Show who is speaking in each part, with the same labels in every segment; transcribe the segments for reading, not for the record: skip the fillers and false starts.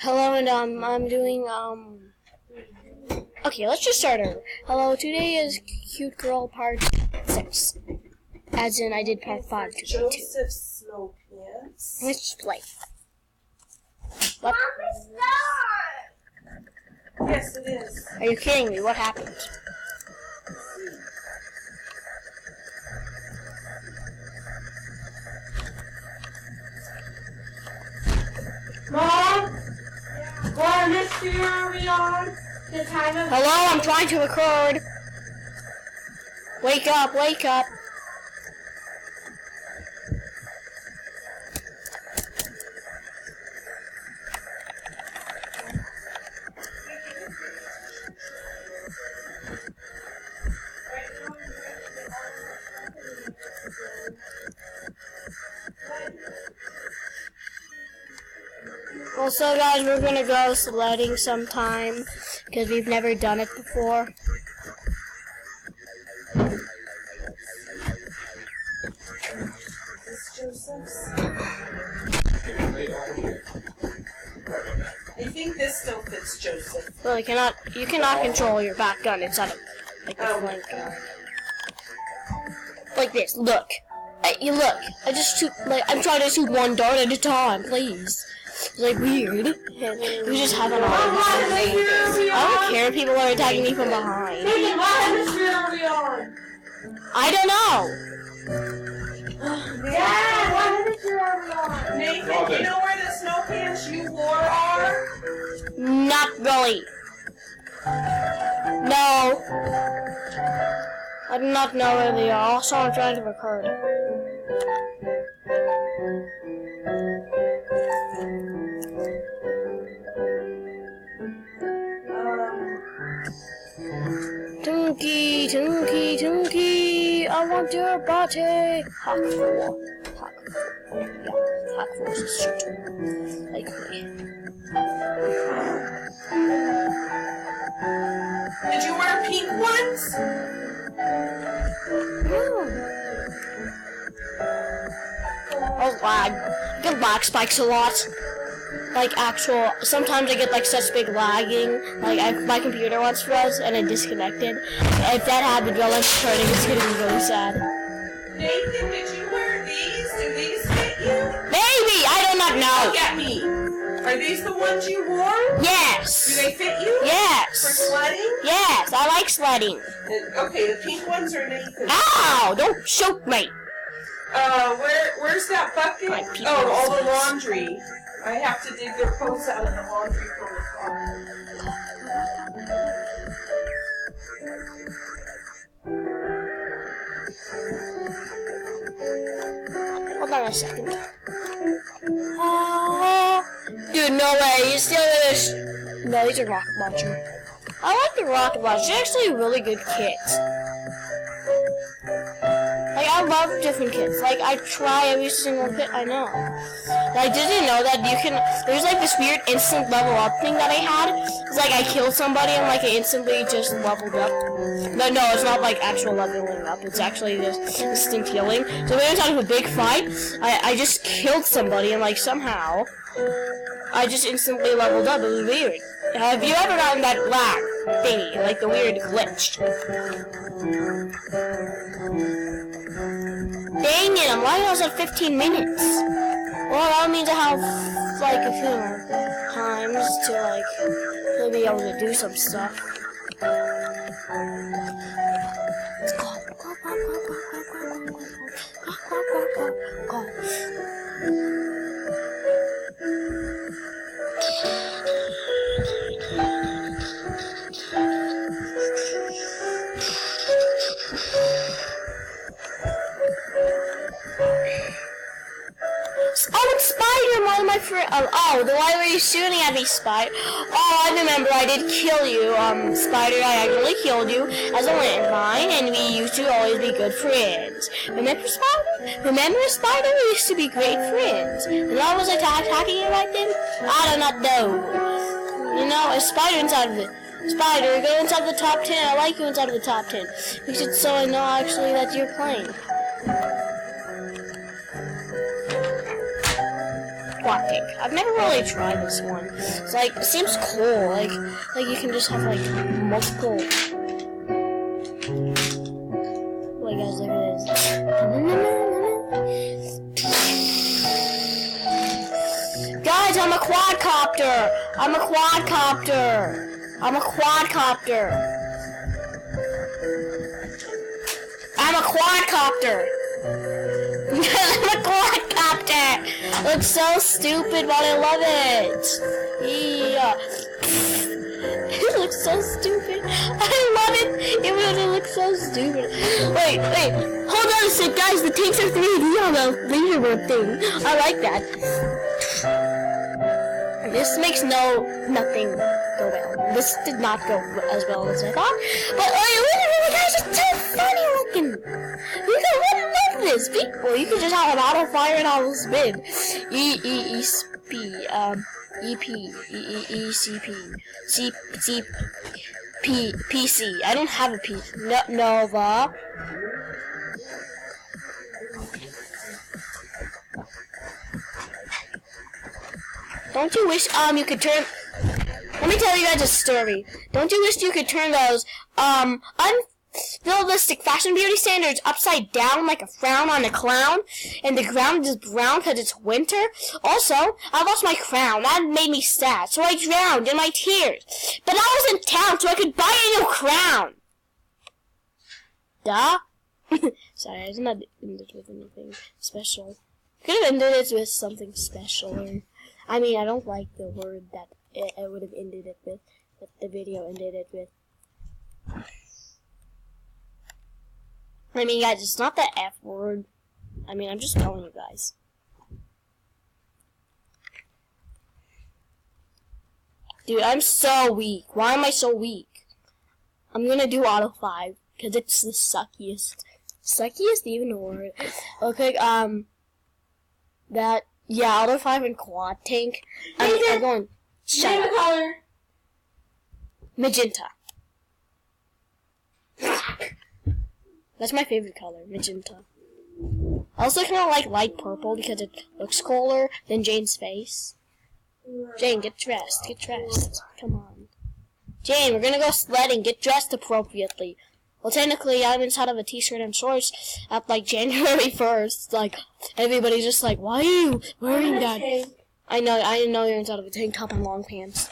Speaker 1: Hello, and I'm doing Okay, let's just start over. Hello, today is Cute Girl Part 6. As in, I did Part 5 today, too.
Speaker 2: Joseph Snowpants.
Speaker 1: Let's just play. What?
Speaker 2: Yes, it is.
Speaker 1: Are you kidding me? What happened?
Speaker 2: Mom? What mystery are we on? The time of...
Speaker 1: Hello, I'm trying to record. Wake up, wake up. Also, guys, we're gonna go sledding sometime because we've never done it before.
Speaker 2: Joseph's. I think this still fits Joseph.
Speaker 1: Well, you cannot control your back gun inside of like the flank gun. Like this. Look, you look. I just shoot. Like I'm trying to shoot one dart at a time, please. It's like weird. We just have it all. I don't care if people are attacking me from behind. I don't know.
Speaker 2: Dad, what mystery are we on? Nathan, you know where the snow pants you wore are?
Speaker 1: Not really. No. I do not know where they are. Also, I'm trying to record. Tunky, Tunky, Tunky, I want your body. Hack 4. Hack 4. Yeah, Hack 4 is a shooter. Like me.
Speaker 2: Did you wear pink ones?
Speaker 1: Oh, lag. I get lag spikes a lot. Like actual, sometimes I get like such big lagging, like my computer once froze and it disconnected. If that happened while I'm recording, it's gonna be really sad.
Speaker 2: Nathan, did you wear these? Do these fit you?
Speaker 1: Maybe! I do not know!
Speaker 2: Look at me. Are these the ones you wore?
Speaker 1: Yes!
Speaker 2: Do they fit you?
Speaker 1: Yes!
Speaker 2: For sledding?
Speaker 1: Yes, I like sledding.
Speaker 2: Okay, the pink ones are Nathan's.
Speaker 1: Ow! Don't shoot me!
Speaker 2: Where's that bucket? Oh, all the laundry. I have to dig their clothes out of the laundry from the car.
Speaker 1: Hold on a second. Dude, no way, he's still this. No, he's a rocket launcher. I like the rocket launcher. It's actually a really good kit. Like, I love different kits. Like, I try every single kit I know. Like, did you know that you can... There's, like, this weird instant level up thing that I had. It's like I killed somebody and, like, I instantly just leveled up. But no, it's not, like, actual leveling up. It's actually just instant healing. So when I was out of a big fight, I just killed somebody and, like, somehow... I just instantly leveled up. It was weird. Have you ever gotten that lag thingy? Like, the weird glitch? Dang it, I'm lying almost at 15 minutes. Well, that means I have, like, a few more times to, like, really be able to do some stuff. Oh, it's Spider, one of my friends. Oh, then why were you shooting at me, Spider? Oh, I remember, I did kill you, Spider. I actually killed you as a landmine, and we used to always be good friends. Remember, Spider? Remember, Spider? We used to be great friends. And I was attacking you right then? I do not know. You know, a Spider inside of it. Spider, go inside the top 10. I like you inside of the top 10. Because it's so I know actually that you're playing. quad tank. I've never really tried this one. It's like, it seems cool. Like you can just have like multiple. Wait, guys, look at this. Guys, I'm a quadcopter. I'm a quadcopter. I'm a quadcopter. I'm a quadcopter. I'm a quadcopter. It looks so stupid, but I love it. Yeah. It looks so stupid. I love it. Even though it looks so stupid. Wait. Hold on a sec, guys. The tanks are 3D on the Ladybird thing. I like that. This makes nothing go well. This did not go as well as I thought. But look, guys, it's so funny looking. You can love this, people. You can just have an auto fire and auto spin. PC. I don't have a P. Nova. Don't you wish you could turn? Let me tell you guys a story. Don't you wish you could turn those unrealistic fashion beauty standards upside down like a frown on a clown, and the ground is brown because it's winter? Also, I lost my crown. That made me sad, so I drowned in my tears. But I was in town, so I could buy a new crown. Duh. Sorry, I did not end it with anything special. Could have ended it with something special. I mean, I don't like the word that I would have ended it with, that the video ended it with. I mean, guys, it's not the F word. I mean, I'm just telling you guys. Dude, I'm so weak. Why am I so weak? I'm gonna do auto 5, because it's the suckiest. Suckiest even a word. Okay, yeah, auto 5 and quad tank. I'm going. Shut up.
Speaker 2: Color.
Speaker 1: Magenta. That's my favorite color, magenta. I also kind of like light purple because it looks cooler than Jane's face. Jane, get dressed. Get dressed. Come on. Jane, we're gonna go sledding. Get dressed appropriately. Well, technically, I'm inside of a t-shirt and shorts at, like, January 1st. Like, everybody's just like, why are you wearing that? I know you're inside of a tank top and long pants.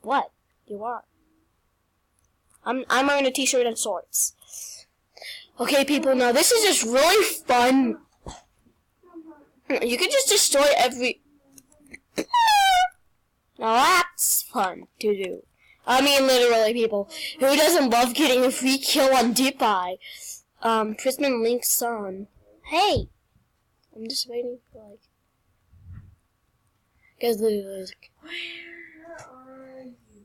Speaker 1: What? You are. I'm wearing a t-shirt and shorts. Okay, people, now this is just really fun. You can just destroy every... Now that's fun to do. I mean, literally, people. Who doesn't love getting a free kill on Deep Eye? Prisman Link's son. Hey! I'm just waiting for, like... Guys, literally, like...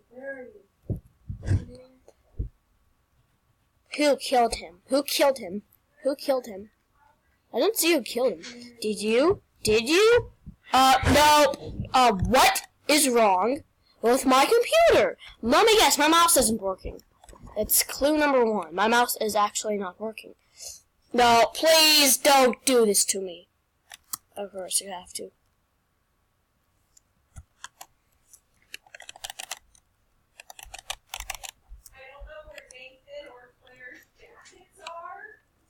Speaker 1: Where are you? Who killed him? Who killed him? Who killed him? I don't see who killed him. Did you? Did you? No. What is wrong with my computer? Let me guess, my mouse isn't working. It's clue number 1. My mouse is actually not working. No, please don't do this to me. Of course you have to.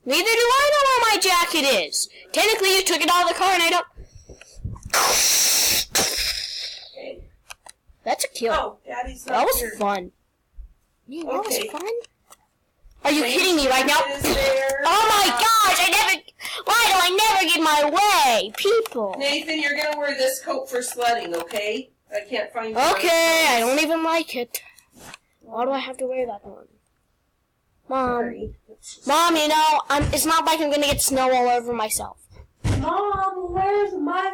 Speaker 1: Neither do I know where my jacket is. Technically, you took it out of the car and I don't... That's a kill.
Speaker 2: Oh, Daddy's not
Speaker 1: That was
Speaker 2: here.
Speaker 1: fun. Man, that was
Speaker 2: Okay.
Speaker 1: fun. Are you kidding me right now?
Speaker 2: Is there.
Speaker 1: Oh my gosh, why do I never get my way? People.
Speaker 2: Nathan, you're going to wear this coat for sledding, okay? I can't find you.
Speaker 1: Okay, I don't even like it. Why do I have to wear that one? Mom, you know, it's not like I'm gonna get snow all over myself.
Speaker 2: Mom, where's my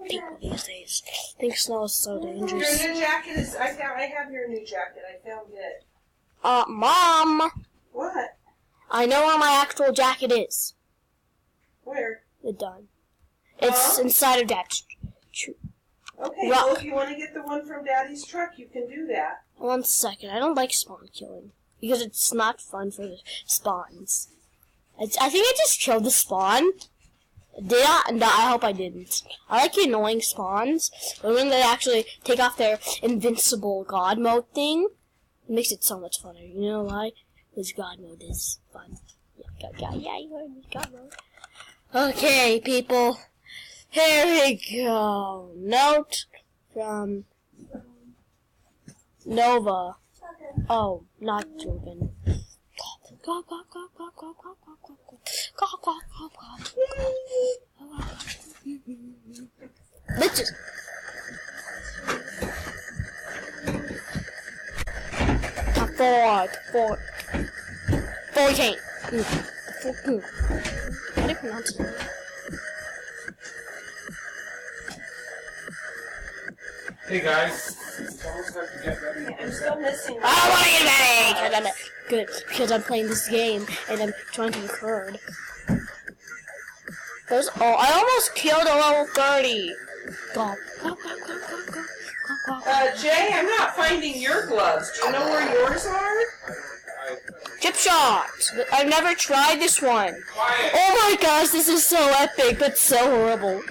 Speaker 1: People these days think snow is so dangerous.
Speaker 2: Your new jacket is, I have your new jacket. I found it.
Speaker 1: Mom.
Speaker 2: What?
Speaker 1: I know where my actual jacket is.
Speaker 2: Where?
Speaker 1: It's done. It's inside of that.
Speaker 2: Okay, well, if you want to get the one from Daddy's truck, you can do that.
Speaker 1: 1 second, I don't like spawn killing. Because it's not fun for the spawns. I think I just killed the spawn. Did I? No, I hope I didn't. I like the annoying spawns, but when they actually take off their invincible God mode thing, it makes it so much funner. You know why? Because God mode is fun. Yeah, you heard me. God mode. Okay, people. Here we go. Note from Nova. Oh, not Jordan. Let's just. Four. 14. How do you pronounce it?
Speaker 3: Hey guys, almost have to get ready.
Speaker 2: I'm still missing.
Speaker 1: I don't want to get ready! Good, because I'm playing this game and I'm trying to record. I almost killed a level 30. Go.
Speaker 2: Jay, I'm not finding your gloves. Do you know where yours are?
Speaker 1: Chip shot! I've never tried this one. Oh my gosh, this is so epic, but so horrible.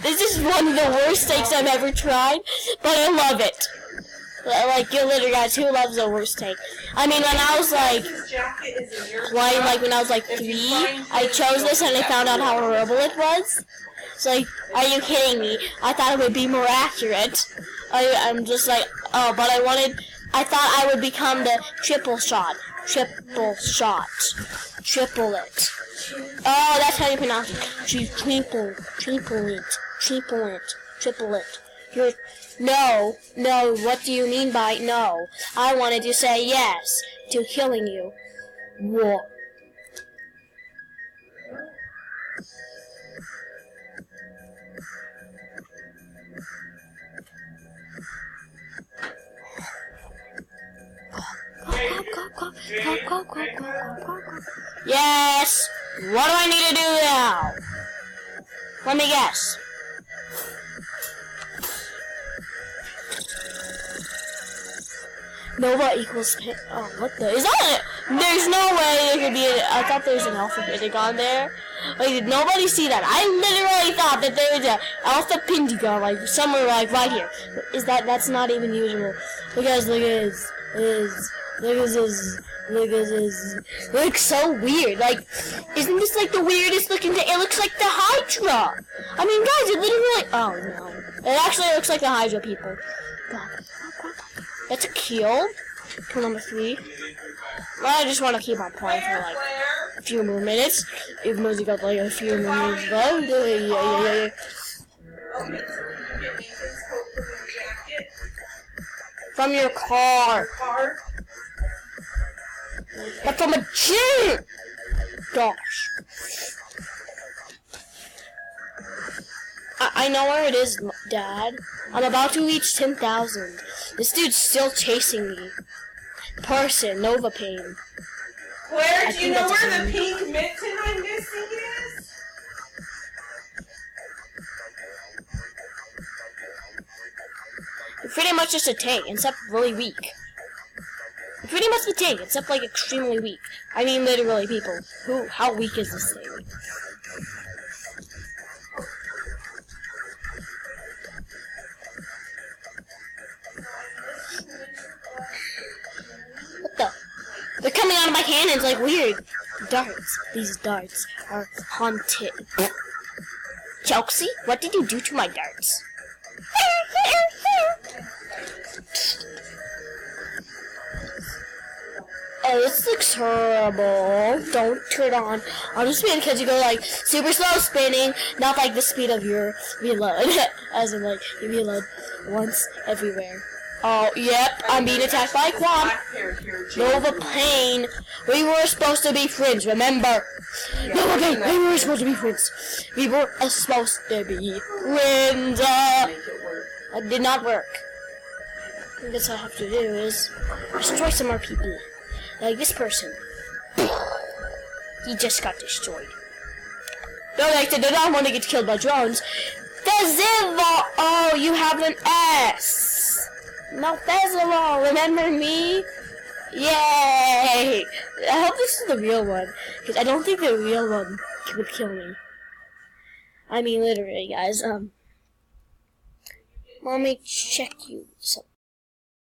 Speaker 1: This is one of the worst steaks I've ever tried, but I love it. Like, you literally guys, who loves the worst steak? I mean, when I was like, when I was like 3, I chose this and I found out how horrible it was. It's like, are you kidding me? I thought it would be more accurate. I'm just like, oh, but I thought I would become the triple shot. Triple it. Oh, that's how you pronounce it. Triple it. No, what do you mean by no? I wanted to say yes to killing you. Whoa. Go. Yes! What do I need to do now? Let me guess. Nova equals pin. Oh, what the? Is that it? There's no way there could be I thought there was an alpha-pentagon there. Like, did nobody see that? I literally thought that there was an alpha-pentagon, like, somewhere, like, right here. That's not even usual. Look at this. Look at this. It looks so weird. Like, isn't this, like, the weirdest looking thing? It looks like the Hydra. I mean, guys, it literally... Oh, no. It actually looks like the Hydra people. God. That's a kill. Kill number 3. I just want to keep on playing for like a few more minutes. Even though you got like a few more minutes left. Yeah. From your car. But from a gym. Gosh. I know where it is, Dad. I'm about to reach 10,000. This dude's still chasing me. Person, Nova Pain.
Speaker 2: Claire, do you know where the pink mitten I'm missing is?
Speaker 1: It's pretty much just a tank, except really weak. It's pretty much the tank, except like extremely weak. I mean, literally, people. How weak is this thing? They're coming out of my cannons like weird darts. These darts are haunted. Chelsea, what did you do to my darts? Oh, this looks horrible. Don't turn it on. I'm just being because you go like super slow spinning, not like the speed of your reload. As in like you reload once everywhere. Oh, yep, I'm being attacked by Quam. Nova Pain. We were supposed to be friends, remember? Nova Pain, we were supposed to be friends. We were supposed to be friends. It did not work. I guess what I have to do is destroy some more people. Like this person. He just got destroyed. No, I did not want to get killed by drones. Fezzival! Oh, you have an S. No, Fezzival, remember me? Yay! I hope this is the real one, because I don't think the real one would kill me. I mean, literally, guys. Let me check you something.